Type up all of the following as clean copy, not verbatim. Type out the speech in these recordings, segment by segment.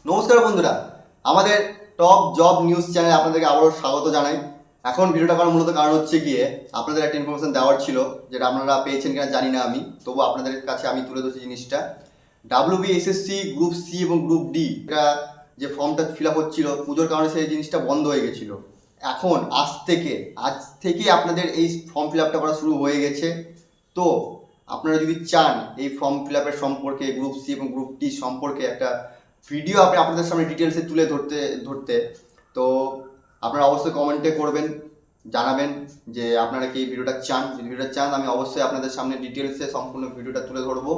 নমস্কার বন্ধুরা, আমাদের টপ জব নিউজ চ্যানেলে আপনাদেরকে আবারও স্বাগত জানাই। এখন ভিডিওটা করার মূলত কারণ হচ্ছে গিয়ে আপনাদের একটা ইনফরমেশন দেওয়ার ছিল, যেটা আপনারা পেয়েছেন কিনা জানি না আমি, তবু আপনাদের কাছে আমি তুলে ধরছি জিনিসটা। WBSSC গ্রুপ সি এবং গ্রুপ ডি এটা যে ফর্মটা ফিল আপ হচ্ছিল পুজোর কারণে সেই জিনিসটা বন্ধ হয়ে গেছিল। এখন আজ থেকে আপনাদের এই ফর্ম ফিল আপটা করা শুরু হয়ে গেছে। তো আপনারা যদি চান এই ফর্ম ফিল আপের সম্পর্কে, গ্রুপ সি এবং গ্রুপ ডি সম্পর্কে একটা ভিডিও আপনাদের সামনে ডিটেলসে তুলে ধরতে তো আপনারা অবশ্যই কমেন্টে করবেন, জানাবেন যে আপনারা কি এই ভিডিওটা চান। যদি ভিডিওটা চান আমি অবশ্যই আপনাদের সামনে ডিটেলসে সম্পূর্ণ ভিডিওটা তুলে ধরবো।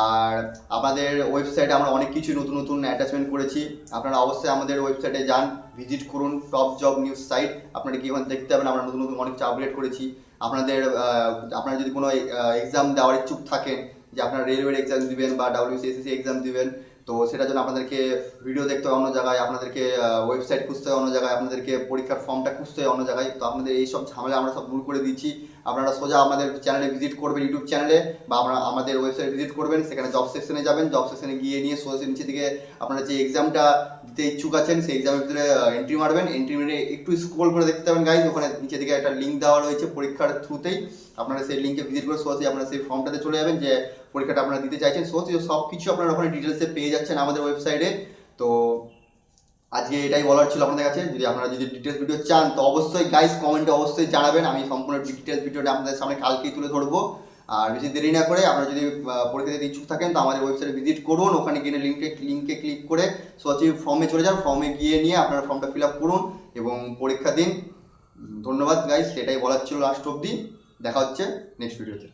আর আমাদের ওয়েবসাইটে আমরা অনেক কিছু নতুন নতুন অ্যাটাচমেন্ট করেছি, আপনারা অবশ্যই আমাদের ওয়েবসাইটে যান, ভিজিট করুন। টপ জব নিউজ সাইট আপনারা কি ওখানে দেখতে পাবেন, আমরা নতুন নতুন অনেক কিছু আপডেট করেছি। আপনারা যদি কোনো এক্সাম দেওয়ার ইচ্ছুক থাকেন, যে আপনারা রেলওয়ের এক্সাম দিবেন বা WBSSC এক্সাম দিবেন, তো সেটার জন্য আপনাদেরকে ভিডিও দেখতে হয় অন্য জায়গায়, আপনাদেরকে ওয়েবসাইট খুঁজতে হয় অন্য জায়গায়, আপনাদেরকে পরীক্ষার ফর্মটা খুঁজতে হয় অন্য জায়গায়। তো আপনাদের এই সব ঝামেলা আমরা সব দূর করে দিচ্ছি। আপনারা সোজা আমাদের চ্যানেলে ভিজিট করবেন, ইউটিউব চ্যানেলে, বা আমাদের ওয়েবসাইটে ভিজিট করবেন, সেখানে জব সেকশনে যাবেন, জব সেকশনে গিয়ে নিয়ে সোজা নিচে থেকে আপনারা যে এক্সামটা দিতে ইচ্ছুক আছেন সেই এক্সামের ভিতরে এন্ট্রি মারবেন। এন্ট্রি মেরে একটু স্ক্রল করে দেখতে পাবেন গাইজ, ওখানে নিচে দিকে একটা লিঙ্ক দেওয়া রয়েছে পরীক্ষার থ্রুতেই। আপনারা সেই লিঙ্কে ভিজিট করে সোজাই আপনারা সেই ফর্মটাতে চলে যাবেন যে পরীক্ষাটা আপনারা দিতে চাইছেন। সব কিছু আপনারা ওখানে ডিটেলসে পেয়ে যাচ্ছেন আমাদের ওয়েবসাইটে। তো আজকে এটাই বলার ছিল আপনাদের কাছে। যদি ডিটেলস ভিডিও চান তো অবশ্যই গাইস কমেন্টে অবশ্যই জানাবেন, আমি সম্পূর্ণ ডিটেলস ভিডিওটা আপনাদের সামনে কালকেই তুলে ধরবো। আর বেশি দেরি না করে আপনারা যদি পরীক্ষা দিতে ইচ্ছুক থাকেন তো আমাদের ওয়েবসাইটে ভিজিট করুন, ওখানে গিয়ে লিঙ্কে ক্লিক করে সরাসরি ফর্মে চলে যান, ফর্মে গিয়ে নিয়ে আপনারা ফর্মটা ফিল আপ করুন এবং পরীক্ষা দিন। ধন্যবাদ গাইস, সেটাই বলার ছিল লাস্ট অবধি। দেখা হচ্ছে নেক্সট ভিডিওতে।